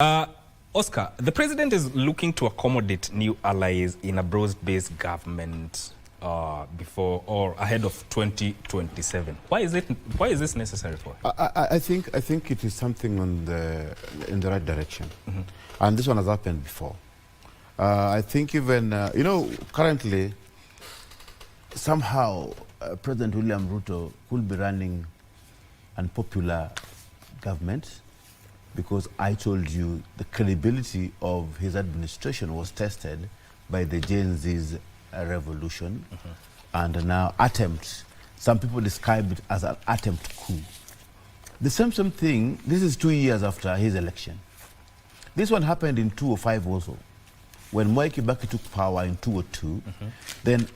Oscar, the president is looking to accommodate new allies in a broad-based government before or ahead of 2027. Why is this necessary for? I think it is something in the right direction, and this one has happened before. I think even currently somehow President William Ruto could be running unpopular government, because I told you the credibility of his administration was tested by the Gen Z's revolution and now attempt. Some people describe it as an attempt coup. The same thing, this is 2 years after his election. This one happened in 2005 also, when Mwai Kibaki took power in 2002. Then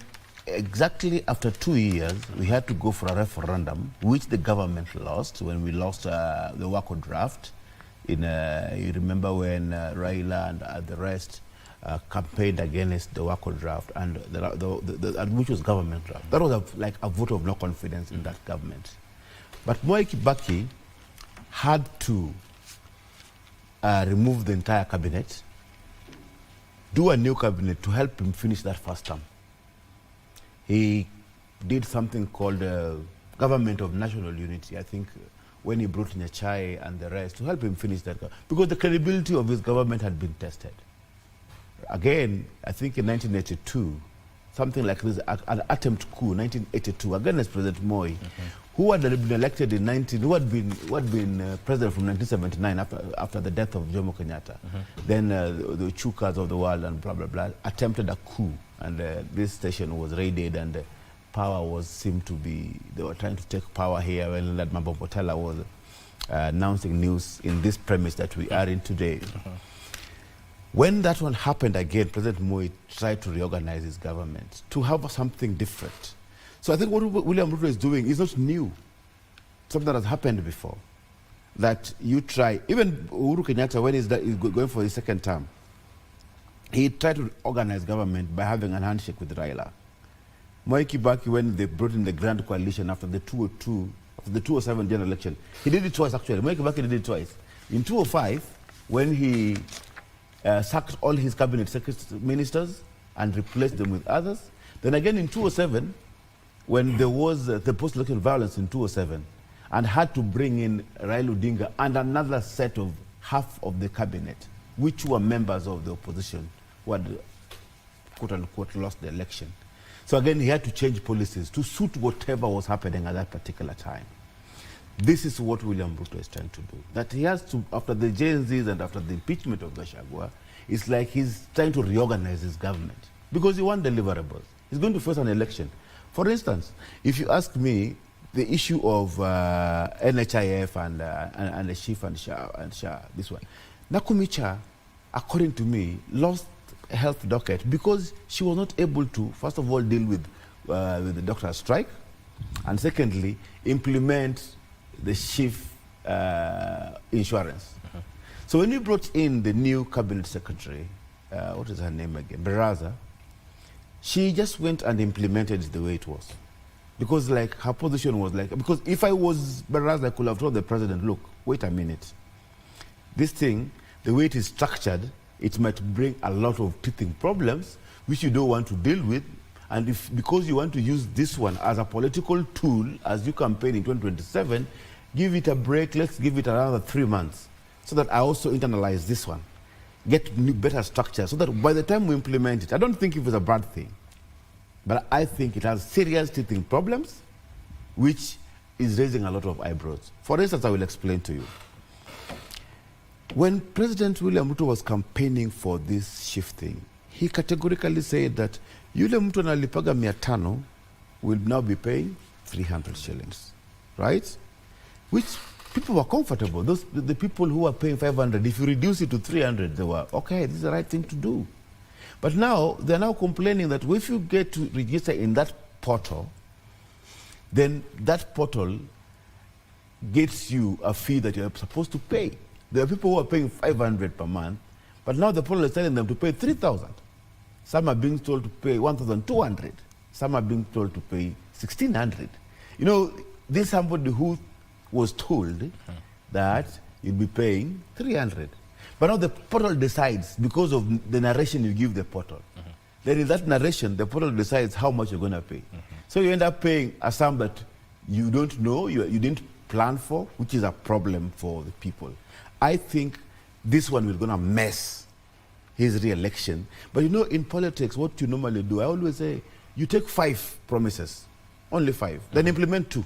exactly after 2 years, we had to go for a referendum, which the government lost when we lost the Wako draft. You remember when Raila and the rest campaigned against the Wako draft, and which was government draft. That was like a vote of no confidence in that government. But Mwai Kibaki had to remove the entire cabinet, do a new cabinet to help him finish that first term. He did something called Government of National Unity, I think, when he brought Nyachai and the rest to help him finish that, because the credibility of his government had been tested. Again, I think in 1982, something like this, an attempt coup, 1982, against President Moi, who had been elected in who had been president from 1979 after the death of Jomo Kenyatta. Then the Chukas of the world and blah, blah, blah, attempted a coup, and this station was raided, and power seemed to be, they were trying to take power here when that Mambo Potela was announcing news in this premise that we are in today. When that one happened again, President Moi tried to reorganize his government to have something different. So I think what William Ruto is doing is not new. Something that has happened before. That you try, even Uhuru Kenyatta, when he's going for his second term, he tried to organize government by having a handshake with Raila. Mwai Kibaki, when they brought in the Grand Coalition after the 2002, after the 2007 general election, he did it twice actually. Mwai Kibaki did it twice. In 2005, when he sacked all his cabinet ministers and replaced them with others. Then again in 2007, when there was the post-election violence in 2007, and had to bring in Raila Odinga and another set of half of the cabinet, which were members of the opposition, who had quote-unquote lost the election. So again, he had to change policies to suit whatever was happening at that particular time. This is what William Ruto is trying to do. That he has to, after the Gen Zs and after the impeachment of Gachagua, it's like he's trying to reorganize his government, because he wants deliverables. He's going to face an election. For instance, if you ask me, the issue of NHIF and the chief and Shah, this one, Nakumicha, according to me, lost a health docket because she was not able to, first of all, deal with the doctor's strike, and secondly, implement the chief insurance. So when we brought in the new cabinet secretary, what is her name again, Baraza, she just went and implemented it the way it was. Because like her position was like, because if I was Baraza, I could have told the president, look, wait a minute. This thing, the way it is structured, it might bring a lot of teething problems which you don't want to deal with. And because you want to use this one as a political tool as you campaign in 2027, give it a break, let's give it another 3 months, so that I also internalize this one, get better structure, so that by the time we implement it, I don't think it was a bad thing, but I think it has serious teething problems, which is raising a lot of eyebrows. For instance, I will explain to you. When President William Ruto was campaigning for this shifting, he categorically said that yule mtu analipaga 500 will now be paying 300 shillings, right? Which people were comfortable. The people who were paying 500, if you reduce it to 300, they were, okay, this is the right thing to do. But now, they're now complaining that if you get to register in that portal, then that portal gets you a fee that you're supposed to pay. There are people who are paying 500 per month, but now the portal is telling them to pay 3,000. Some are being told to pay 1,200. Some are being told to pay 1,600. You know, this is somebody who was told that you'll be paying 300. But now the portal decides because of the narration you give the portal. Then in that narration, the portal decides how much you're going to pay. So you end up paying a sum that you don't know, you didn't plan for, which is a problem for the people. I think this one is going to mess his re-election. But you know, in politics, what you normally do, I always say, you take 5 promises, only 5, then implement 2.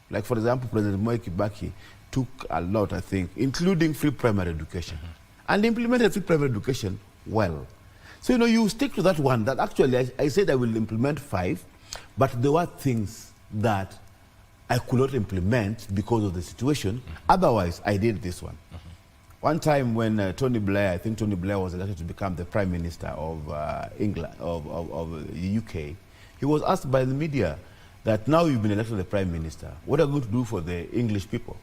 Like, for example, President Moi Kibaki took a lot, I think, including free primary education, and implemented free primary education well. So, you know, you stick to that one, that actually, I said I will implement 5, but there were things that I could not implement because of the situation. Otherwise, I did this one. One time when Tony Blair, I think Tony Blair was elected to become the Prime Minister of England, of the UK, he was asked by the media that now you've been elected the Prime Minister, what are you going to do for the English people?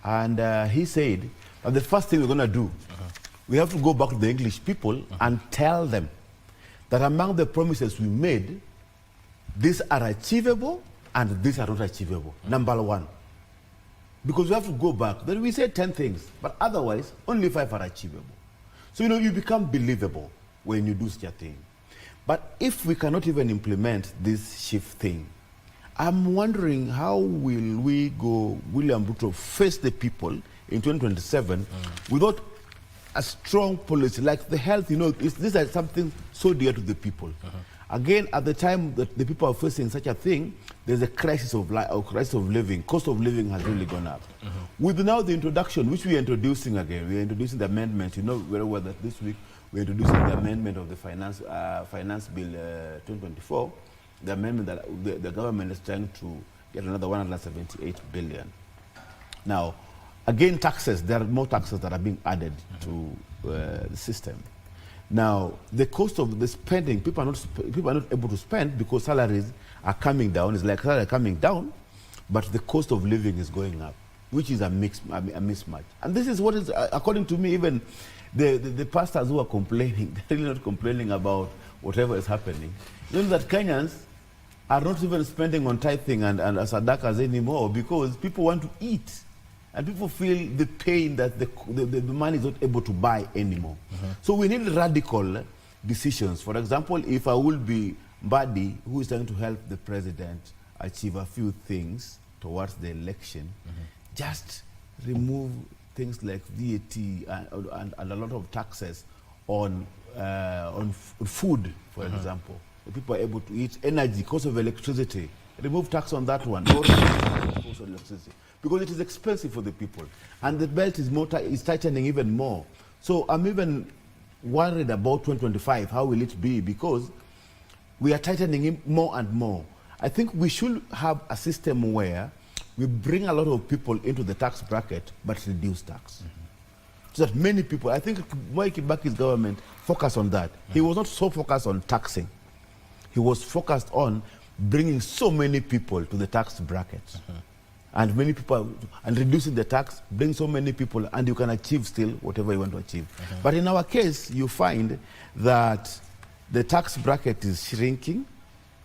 And he said, the first thing we're going to do, we have to go back to the English people and tell them that among the promises we made, these are achievable and these are not achievable. Number 1. Because we have to go back. Then we say 10 things, but otherwise, only 5 are achievable. So, you know, you become believable when you do such a thing. But if we cannot even implement this shift thing, I'm wondering how will we go, William Ruto, face the people in 2027 without a strong policy like the health. You know, these are something so dear to the people. Again, at the time that the people are facing such a thing, there's a crisis of life, or crisis of living. Cost of living has really gone up. With now the introduction, which we are introducing again, we are introducing the amendment. You know very well that this week we're introducing the amendment of the Finance Bill 2024, the amendment that the government is trying to get another 178 billion. Now, again, taxes, there are more taxes that are being added to the system. Now, the cost of the spending, people are not able to spend because salaries are coming down. It's like salaries are coming down, but the cost of living is going up, which is a mismatch. And this is what is, according to me, even the pastors who are complaining, they're really not complaining about whatever is happening. You know that Kenyans are not even spending on tithing and sadakas anymore because people want to eat. And people feel the pain that the money is not able to buy anymore. So we need radical decisions. For example, if I will be Mbadi, who is trying to help the president achieve a few things towards the election, just remove things like VAT and a lot of taxes on food, for example. The people are able to eat energy, cost of electricity. Remove tax on that one. Cost of electricity. Because it is expensive for the people. And the belt is tightening even more. So I'm even worried about 2025, how will it be? Because we are tightening it more and more. I think we should have a system where we bring a lot of people into the tax bracket, but reduce tax. So that many people, I think Moi Kibaki's government focused on that. He was not so focused on taxing. He was focused on bringing so many people to the tax bracket. And many people, and reducing the tax, bring so many people, and you can achieve still whatever you want to achieve. But in our case, you find that the tax bracket is shrinking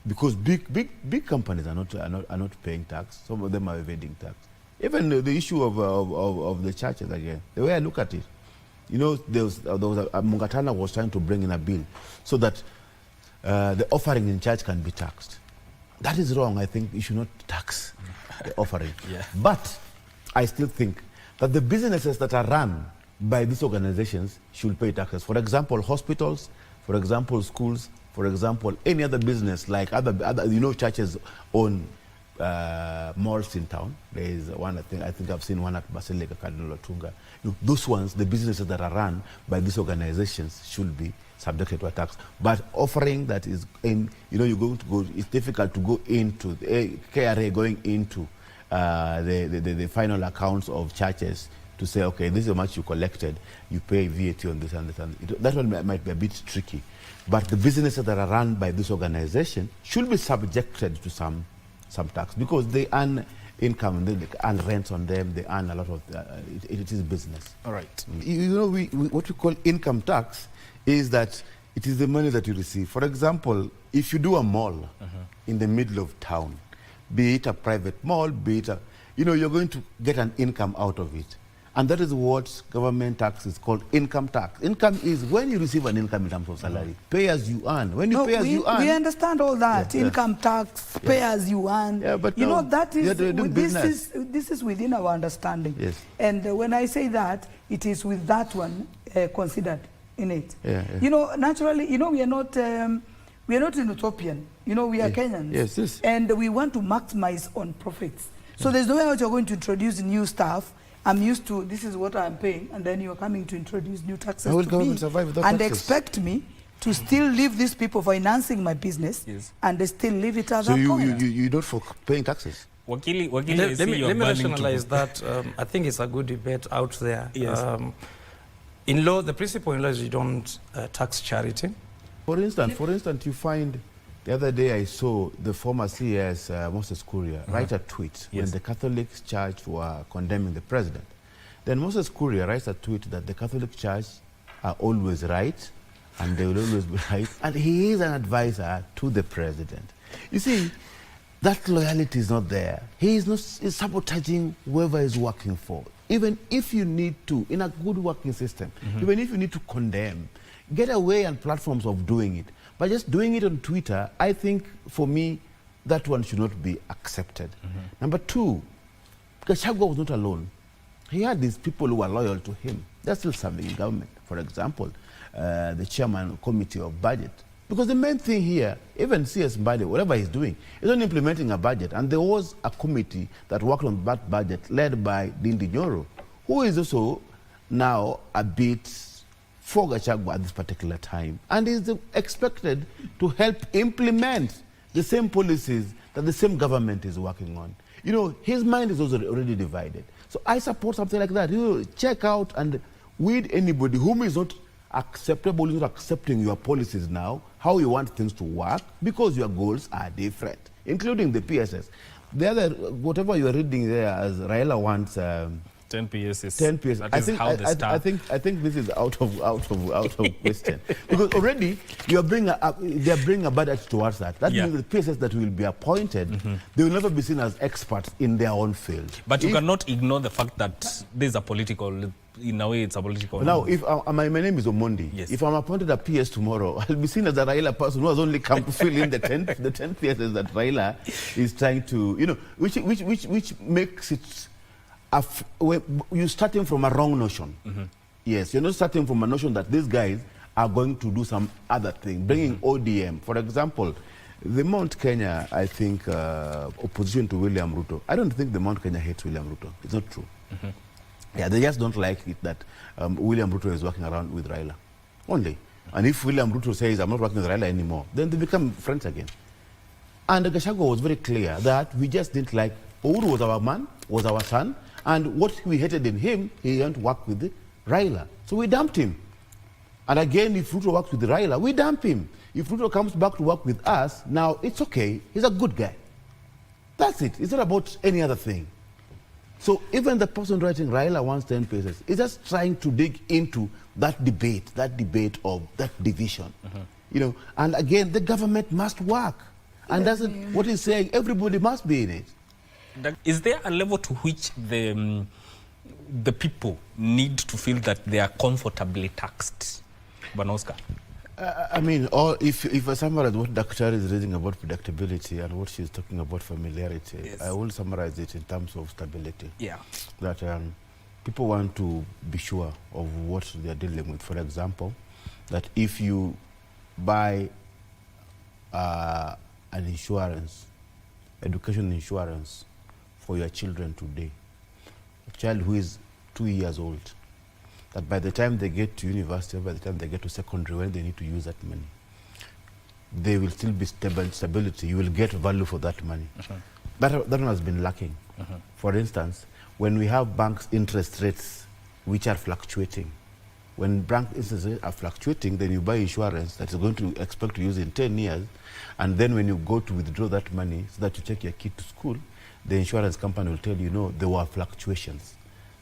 because big companies are not paying tax. Some of them are evading tax. Even the issue of the churches again, the way I look at it, you know, Mungatana was trying to bring in a bill so that the offering in church can be taxed. That is wrong. I think you should not tax the offering. But I still think that the businesses that are run by these organizations should pay taxes. For example, hospitals, for example, schools, for example, any other business like other you know, churches own malls in town. There is one, I think I've seen one at Basilica Cardinal Otunga. Those ones, the businesses that are run by these organizations should be subjected to a tax. But offering that is in, you know, you're going to go, it's difficult to go into the KRA going into the final accounts of churches to say, okay, this is how much you collected, you pay VAT on this and this. And that one might be a bit tricky. But the businesses that are run by this organization should be subjected to some tax because they earn income, they earn rents on them, they earn a lot of, it is business. All right. You know, what we call income tax is that it is the money that you receive. For example, if you do a mall in the middle of town, be it a private mall, be it a, you know, you're going to get an income out of it. And that is what government tax is called, income tax. Income is when you receive an income in terms of salary, pay as you earn. When you pay as you earn. We understand all that, income tax, pay as you earn. Yeah, but you no, know, that is, this is within our understanding. Yes. And when I say that, it is with that one considered in it. Yeah. You know, naturally, you know, we are not an utopian. You know, we are Kenyans. Yes. And we want to maximize on profits. So there's no way out you're going to introduce new stuff. I'm used to, this is what I'm paying, and then you're coming to introduce new taxes to me and expect me to still leave these people financing my business, and they still leave it at that point. So you don't for paying taxes? Let me rationalize that. I think it's a good debate out there. Yes. In law, the principle in law is you don't tax charity. For instance, you find, the other day I saw the former CS, Moses Kuria, write a tweet when the Catholic Church were condemning the president. Then Moses Kuria writes a tweet that the Catholic Church are always right, and they will always be right, and he is an advisor to the president. You see, that loyalty is not there. He is not sabotaging whoever is working for. Even if you need to, in a good working system, even if you need to condemn, get away on platforms of doing it. But just doing it on Twitter, I think, for me, that one should not be accepted. Number two, Gachagua was not alone. He had these people who were loyal to him. They're still serving in government. For example, the chairman of committee of budget. Because the main thing here, even CS Mbade, whatever he's doing, is not implementing a budget. And there was a committee that worked on that budget led by Dindi Nyoro, who is also now a bit for Gachagua at this particular time, and is expected to help implement the same policies that the same government is working on. You know, his mind is also already divided. So I support something like that. You check out and weed anybody whom is not acceptable, is not accepting your policies now, how you want things to work, because your goals are different, including the PSS. The other, whatever you are reading there, as Raila wants 10 PSs. 10 PS. I think this is out of question, because already they are bringing a budget towards that. That means the PSs that will be appointed, they will never be seen as experts in their own field. But you cannot ignore the fact that this is a political. In a way, it's a political. Now, if my name is Omondi, if I'm appointed a PS tomorrow, I'll be seen as a Raila person who has only come to fill in the 10 PSs that Raila is trying to, you know, which makes it. You're starting from a wrong notion. Yes, you're not starting from a notion that these guys are going to do some other thing, bringing ODM. For example, the Mount Kenya, I think, opposition to William Ruto. I don't think the Mount Kenya hates William Ruto. It's not true. Yeah, they just don't like it that William Ruto is working around with Raila. Only. And if William Ruto says, I'm not working with Raila anymore, then they become friends again. And Gachagua was very clear that we just didn't like, Uhuru was our man, was our son, and what we hated in him, he didn't work with Raila. So we dumped him. And again, if Ruto works with Raila, we dump him. If Ruto comes back to work with us, now it's okay. He's a good guy. That's it. It's not about any other thing. So even the person writing Raila wants 10 paces is just trying to dig into that debate of that division. You know, and again, the government must work. And that's what he's saying. Everybody must be in it. Is there a level to which the people need to feel that they are comfortably taxed? Banoska? I mean, if I summarize what Dr. is reading about predictability and what she's talking about familiarity, I will summarize it in terms of stability. Yeah. That people want to be sure of what they're dealing with. For example, that if you buy an insurance, education insurance for your children today, a child who is 2 years old, that by the time they get to university, or by the time they get to secondary, when they need to use that money, they will still be stability. You will get value for that money. That one has been lacking. For instance, when we have banks' interest rates which are fluctuating, when bank interest rates are fluctuating, then you buy insurance that is going to expect to use in 10 years, and then when you go to withdraw that money so that you take your kid to school, the insurance company will tell you, no, there were fluctuations.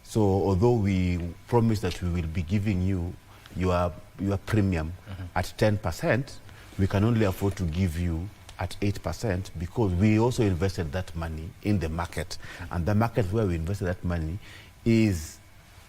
So although we promise that we will be giving you your premium at 10%, we can only afford to give you at 8% because we also invested that money in the market. And the market where we invested that money is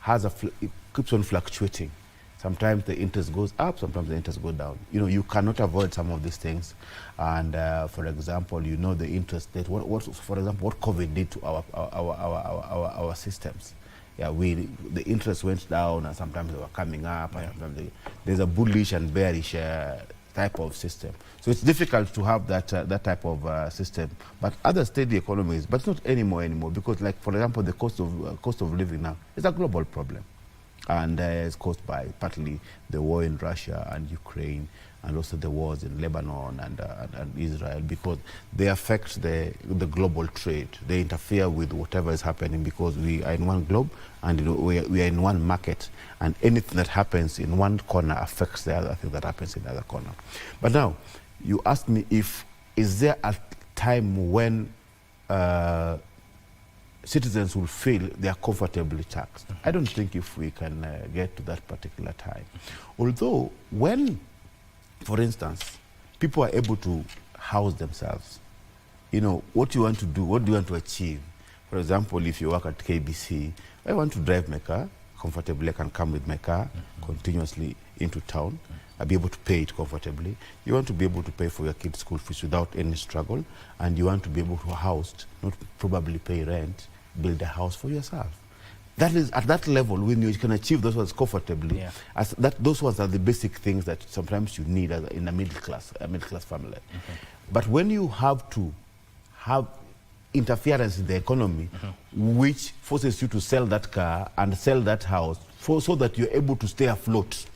it keeps on fluctuating. Sometimes the interest goes up, sometimes the interest goes down. You know, you cannot avoid some of these things. And for example, you know the interest rate. For example, what COVID did to our systems. Yeah, the interest went down, and sometimes they were coming up. And sometimes there's a bullish and bearish type of system. So it's difficult to have that type of system. But other steady economies, but not anymore, because, like, for example, the cost of living now is a global problem. And it's caused by partly the war in Russia and Ukraine, and also the wars in Lebanon and Israel, because they affect the global trade. They interfere with whatever is happening, because we are in one globe, and, you know, we are in one market, and anything that happens in one corner affects the other thing that happens in the other corner. But now, you asked me is there a time when citizens will feel they are comfortably taxed. I don't think if we can get to that particular time. Although, when, for instance, people are able to house themselves, you know, what you want to do, what do you want to achieve? For example, if you work at KBC, I want to drive my car comfortably. I can come with my car continuously into town. I'll be able to pay it comfortably. You want to be able to pay for your kids' school fees without any struggle, and you want to be able to house, not probably pay rent, build a house for yourself. That is, at that level, when you can achieve those ones comfortably, those ones are the basic things that sometimes you need in a middle class family. But when you have to have interference in the economy, which forces you to sell that car and sell that house so that you're able to stay afloat.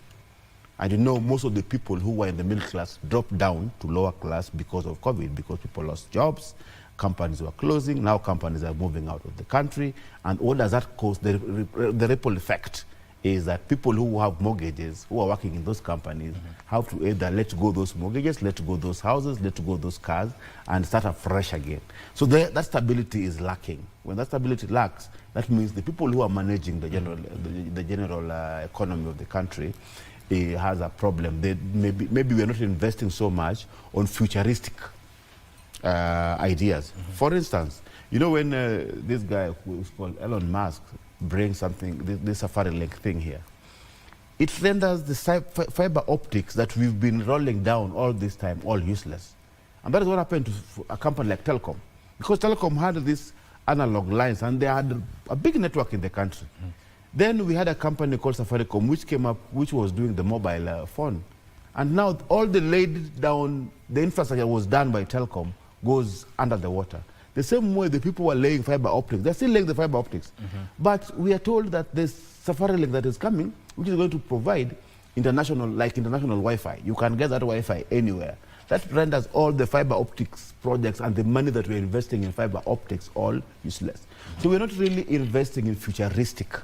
And you know, most of the people who were in the middle class dropped down to lower class because of COVID, because people lost jobs, companies were closing, now companies are moving out of the country. And what does that cause? The ripple effect is that people who have mortgages, who are working in those companies, have to either let go those mortgages, let go those houses, let go those cars, and start afresh again. So that stability is lacking. When that stability lacks, that means the people who are managing the general economy of the country has a problem. Maybe we're not investing so much on futuristic ideas. For instance, you know, when this guy who is called Elon Musk brings something, this Safari Link thing here, it renders the fiber optics that we've been rolling down all this time all useless. And that is what happened to a company like Telecom. Because Telecom had these analog lines, and they had a big network in the country. Then we had a company called Safaricom, which came up, which was doing the mobile phone. And now all the laid down, the infrastructure was done by Telecom, goes under the water. The same way the people were laying fiber optics, they're still laying the fiber optics. But we are told that there's Safari Link that is coming, which is going to provide international Wi-Fi. You can get that Wi-Fi anywhere. That renders all the fiber optics projects and the money that we're investing in fiber optics all useless. So we're not really investing in futuristic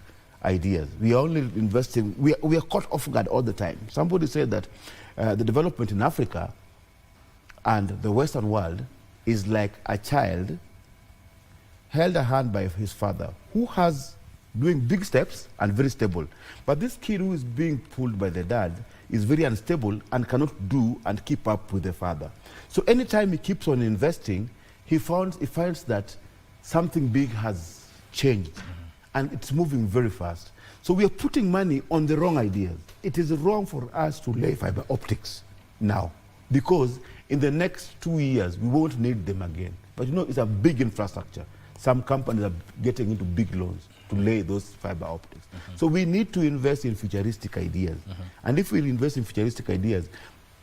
ideas. We are only investing, we are caught off guard all the time. Somebody said that the development in Africa and the Western world is like a child held a hand by his father, who has doing big steps and very stable. But this kid who is being pulled by the dad is very unstable and cannot do and keep up with the father. So anytime he keeps on investing, he finds that something big has changed, and it's moving very fast. So we are putting money on the wrong ideas. It is wrong for us to lay fiber optics now, because in the next 2 years, we won't need them again. But you know, it's a big infrastructure. Some companies are getting into big loans to lay those fiber optics. So we need to invest in futuristic ideas. And if we invest in futuristic ideas,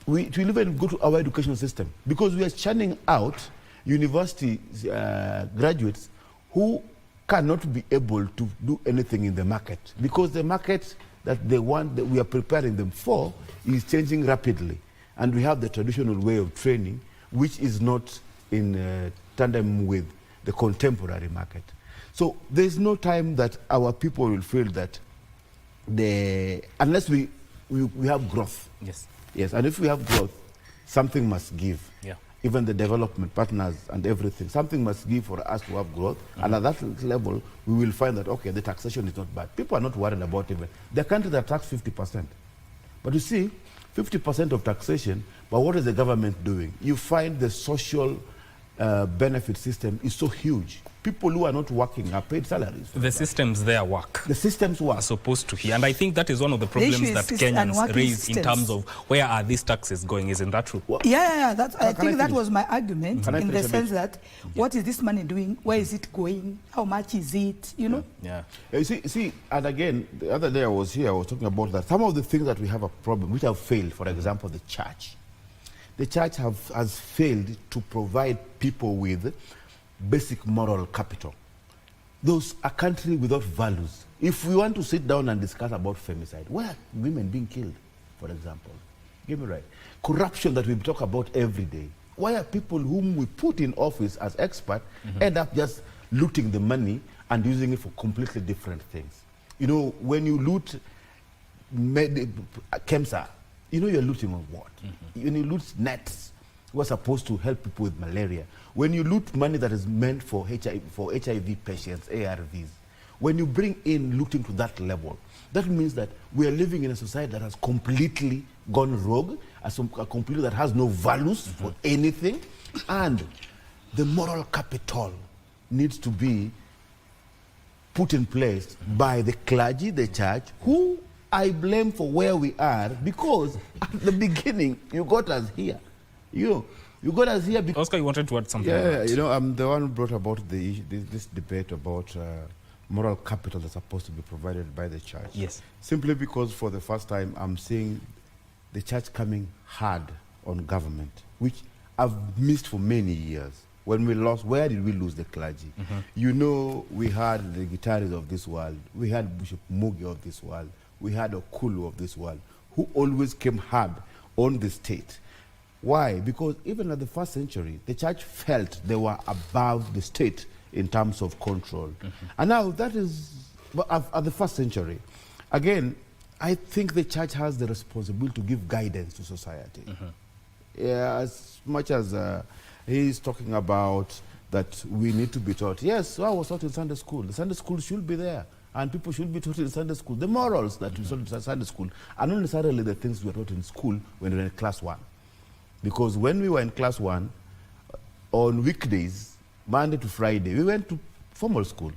it will even go to our education system, because we are churning out university graduates who cannot be able to do anything in the market, because the market that they want, that we are preparing them for, is changing rapidly. And we have the traditional way of training, which is not in tandem with the contemporary market. So there's no time that our people will feel that unless we have growth. Yes. Yes, and if we have growth, something must give. Yeah. Even the development partners and everything, something must give for us to have growth. And at that level, we will find that, okay, the taxation is not bad. People are not worried about it. The country that tax 50%. But you see, 50% of taxation, but what is the government doing? You find the social benefit system is so huge. People who are not working are paid salaries. The systems there work. The systems work. Are supposed to hear. And I think that is one of the problems that Kenyans raise in terms of where are these taxes going. Isn't that true? Well, yeah. I think that was my argument in the sense that what is this money doing? Where is it going? How much is it? You know? Yeah. You see, and again, the other day I was talking about that. Some of the things that we have a problem, which have failed, for example, the church. The church has failed to provide people with basic moral capital. Those a country without values. If we want to sit down and discuss about femicide, why are women being killed, for example? Get me right. Corruption that we talk about every day. Why are people whom we put in office as experts end up just looting the money and using it for completely different things? You know, when you loot KEMSA, you know you're looting on what? When you loot nets, who are supposed to help people with malaria. When you loot money that is meant for HIV patients, ARVs, when you bring in looting to that level, that means that we are living in a society that has completely gone rogue, a completely that has no values for anything, and the moral capital needs to be put in place by the clergy, the church, who I blame for where we are, because at the beginning you got us here. You got us here because... Oscar, you wanted to add something? Yeah, you know, I'm the one who brought about this debate about moral capital that's supposed to be provided by the church. Yes. Simply because for the first time I'm seeing the church coming hard on government, which I've missed for many years. When we lost, where did we lose the clergy? You know, we had the guitarists of this world, we had Bishop Mugi of this world, we had Okulu of this world, who always came hard on the state. Why? Because even at the first century, the church felt they were above the state in terms of control. And now that is, at the first century, again, I think the church has the responsibility to give guidance to society. Yeah, as much as he's talking about that we need to be taught. Yes, I was taught in Sunday school. The Sunday school should be there. And people should be taught in Sunday school. The morals that we taught in Sunday school are not necessarily the things we were taught in school when we were in class 1. Because when we were in class 1, on weekdays, Monday to Friday, we went to formal school.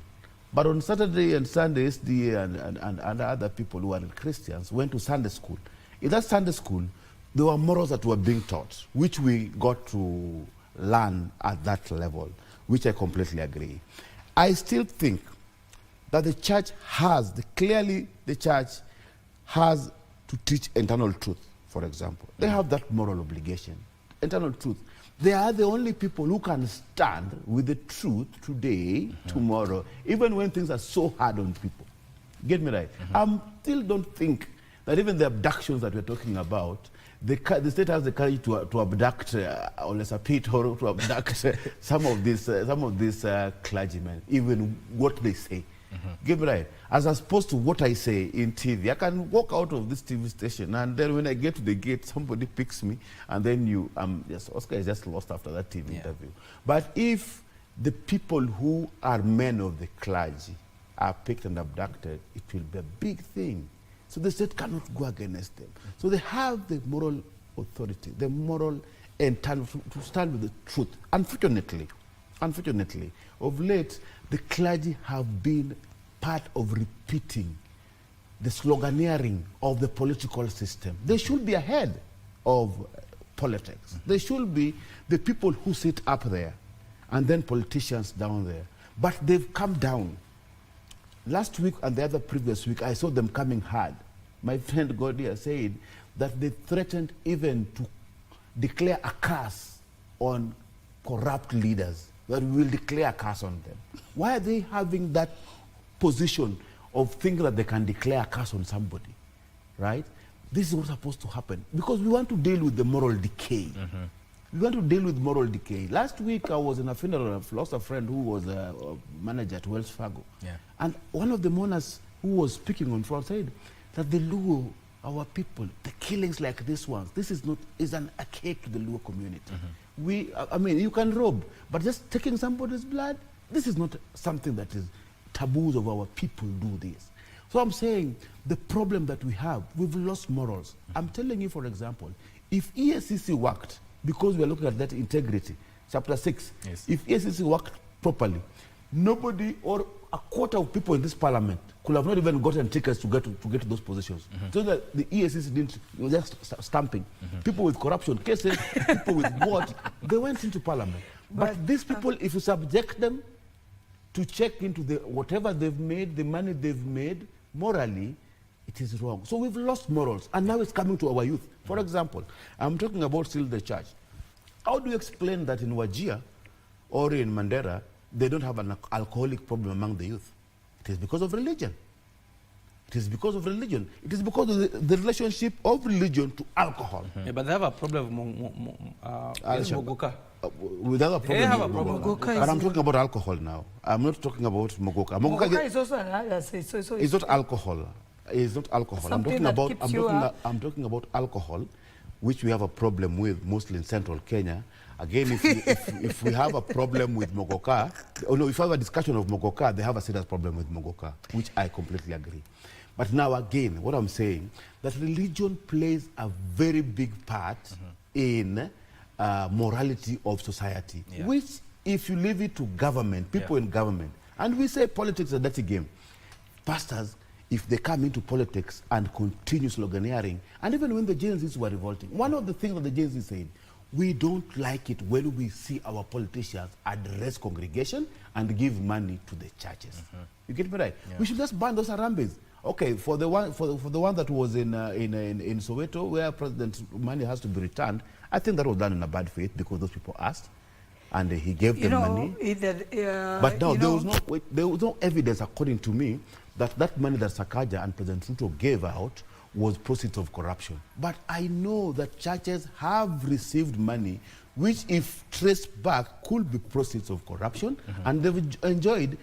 But on Saturday and Sunday, SDA and other people who are Christians went to Sunday school. In that Sunday school, there were morals that were being taught, which we got to learn at that level, which I completely agree. I still think that the church has, clearly the church has to teach eternal truth, for example. They have that moral obligation, eternal truth. They are the only people who can stand with the truth today, tomorrow, even when things are so hard on people. Get me right? I still don't think that even the abductions that we're talking about, the state has the courage to abduct Olesa Pete or to abduct some of these clergymen, even what they say. Get me right? As opposed to what I say in TV. I can walk out of this TV station and then when I get to the gate, somebody picks me and then Oscar is just lost after that TV interview. But if the people who are men of the clergy are picked and abducted, it will be a big thing. So the state cannot go against them. So they have the moral authority, the moral intent to stand with the truth. Unfortunately, of late, the clergy have been part of repeating the sloganeering of the political system. They should be ahead of politics. They should be the people who sit up there and then politicians down there. But they've come down. Last week and the other previous week, I saw them coming hard. My friend Godia said that they threatened even to declare a curse on corrupt leaders, that we will declare a curse on them. Why are they having that position of thinking that they can declare a curse on somebody, right? This is what's supposed to happen because we want to deal with the moral decay. We want to deal with moral decay. Last week I was in a funeral, I lost a friend who was a manager at Wells Fargo. And one of the mourners who was speaking on front said that the Luo, our people, the killings like this one, this is not an archaic to the Luo community. I mean, you can rob, but just taking somebody's blood, this is not something that is taboos of our people do this. So I'm saying the problem that we have, we've lost morals. I'm telling you, for example, if ESCC worked, because we're looking at that integrity, chapter 6. Yes. If EACC worked properly, nobody or a quarter of people in this parliament could have not even gotten tickets to get to those positions. So that the EACC didn't, it was just stamping. People with corruption cases, people with what, they went into parliament. But these people, if you subject them to check into whatever they've made, the money they've made, morally, it is wrong. So we've lost morals, and now it's coming to our youth. For example, I'm talking about still the church. How do you explain that in Wajir or in Mandera, they don't have an alcoholic problem among the youth? It is because of religion. It is because of religion. It is because of the relationship of religion to alcohol. Yeah, but they have a problem with Mogoka. With other problems. They have a problem. But I'm talking about alcohol now. I'm not talking about Mogoka. Mogoka is also it's not alcohol. It's not alcohol. I'm talking about alcohol, which we have a problem with mostly in central Kenya. Again, if we have a problem with Mogoka, if we have a discussion of Mogoka, they have a serious problem with Mogoka, which I completely agree. But now again, what I'm saying, that religion plays a very big part in morality of society, which if you leave it to government, people in government, and we say politics is a dirty game, pastors, if they come into politics and continue sloganeering, and even when the Gen Zs were revolting, one of the things that the Gen Zs said, we don't like it when we see our politicians address congregation and give money to the churches. You get me right? Yeah. We should just ban those Harambes. Okay, for the one that was in Soweto, where President money has to be returned, I think that was done in a bad faith because those people asked, and he gave them money. But now there was no evidence, according to me, that money that Sakaja and President Ruto gave out was proceeds of corruption. But I know that churches have received money which, if traced back, could be proceeds of corruption, and they've enjoyed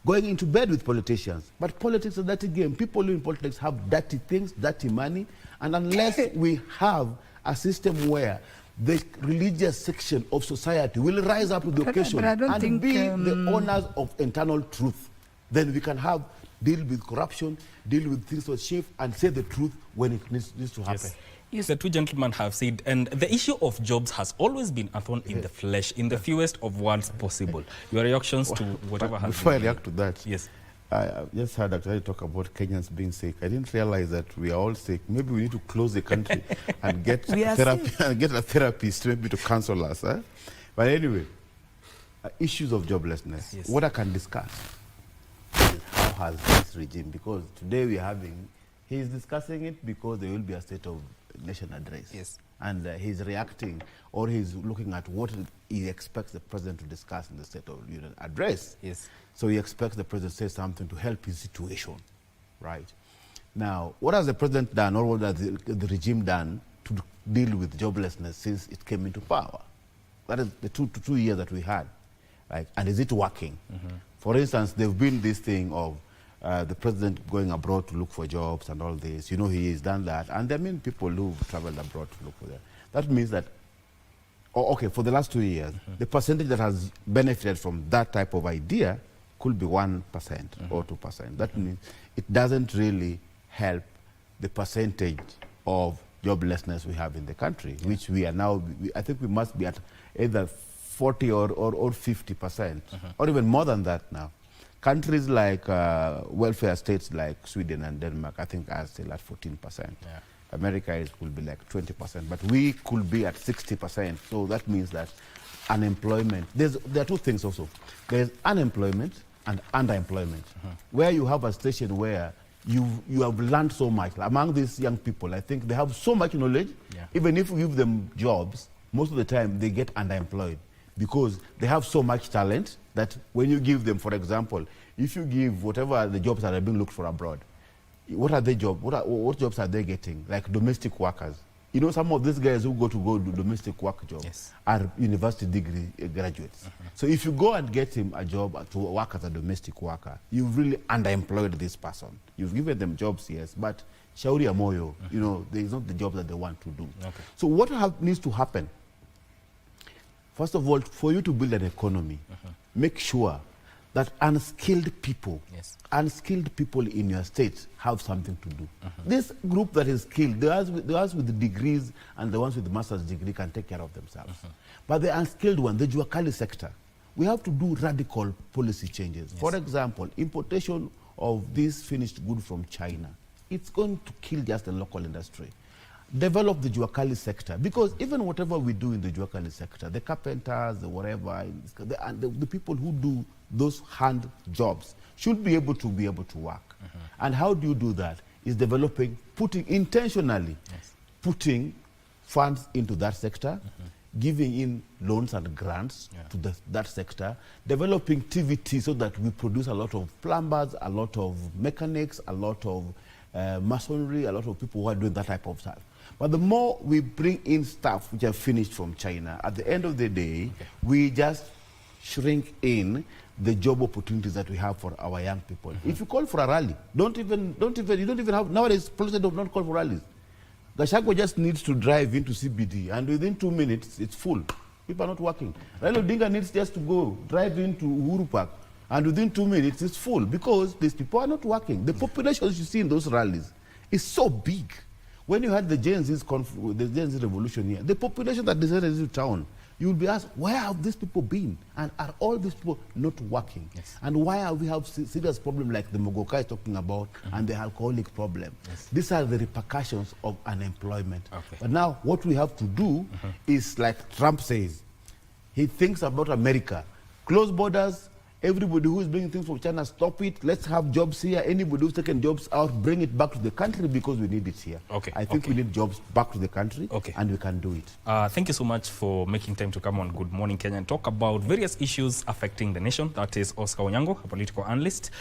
going into bed with politicians. But politics is a dirty game. People in politics have dirty things, dirty money, and unless we have a system where the religious section of society will rise up to the occasion and be the owners of internal truth, then we can deal with corruption, deal with things that shape, and say the truth when it needs to happen. Yes. The two gentlemen have said, and the issue of jobs has always been a thorn in the flesh, in the fewest of words possible. Your reactions to whatever has before I react to that, yes. I just heard actually talk about Kenyans being sick. I didn't realize that we are all sick. Maybe we need to close the country and get therapy and get a therapist maybe to counsel us. But anyway, issues of joblessness. Yes. What I can discuss is how has this regime, because today we are having, he's discussing it because there will be a state of nation address. Yes. And he's reacting, or he's looking at what he expects the president to discuss in the State of Union address. Yes. So he expects the president to say something to help his situation, right? Now, what has the president done, or what has the regime done to deal with joblessness since it came into power? That is the two years that we had, right? And is it working? For instance, there's been this thing of the president going abroad to look for jobs and all this. You know, he has done that. And there are many people who've traveled abroad to look for them. That means that, okay, for the last 2 years, the percentage that has benefited from that type of idea could be 1% or 2%. That means it doesn't really help the percentage of joblessness we have in the country, which we are now, I think we must be at either 40 or 50%, or even more than that now. Countries like welfare states like Sweden and Denmark, I think, are still at 14%. Yeah. America will be like 20%, but we could be at 60%. So that means that unemployment, there are two things also. There's unemployment and underemployment, where you have a station where you have learned so much. Among these young people, I think they have so much knowledge, even if you give them jobs, most of the time they get underemployed because they have so much talent that when you give them, for example, if you give whatever the jobs that are being looked for abroad, what are the jobs? What jobs are they getting? Like domestic workers. You know, some of these guys who go do domestic work jobs are university degree graduates. So if you go and get him a job to work as a domestic worker, you've really underemployed this person. You've given them jobs, yes, but shauri ya moyo, you know, there is not the job that they want to do. Okay. So what needs to happen? First of all, for you to build an economy, make sure that unskilled people, Yes. unskilled people in your state have something to do. This group that is skilled, the ones with the degrees and the ones with the master's degree can take care of themselves. But the unskilled one, the Juakali sector, we have to do radical policy changes. Yes. For example, importation of this finished good from China, it's going to kill just the local industry. Develop the Juakali sector, because even whatever we do in the Juakali sector, the carpenters, the whatever, the people who do those hand jobs should be able to work. And how do you do that? Is developing, putting intentionally, putting funds into that sector, giving in loans and grants to that sector, developing TVT so that we produce a lot of plumbers, a lot of mechanics, a lot of masonry, a lot of people who are doing that type of stuff. But the more we bring in stuff which are finished from China, at the end of the day, we just shrink in the job opportunities that we have for our young people. If you call for a rally, you don't even have, nowadays, politicians do not call for rallies. Gachagua just needs to drive into CBD, and within 2 minutes, it's full. People are not working. Raila Odinga needs just to go, drive into Uhuru Park, and within 2 minutes, it's full, because these people are not working. The populations you see in those rallies is so big. When you had the Gen Z revolution here, the population that deserted this town, you will be asked, where have these people been? And are all these people not working? Yes. And why we have serious problems like the Mogoka is talking about and the alcoholic problem? Yes. These are the repercussions of unemployment. Okay. But now what we have to do is, like Trump says, he thinks about America. Close borders, everybody who is bringing things from China, stop it. Let's have jobs here. Anybody who's taking jobs out, bring it back to the country, because we need it here. Okay. I think we need jobs back to the country, and we can do it. Thank you so much for making time to come on Good Morning Kenya and talk about various issues affecting the nation. That is Oscar Onyango, a political analyst.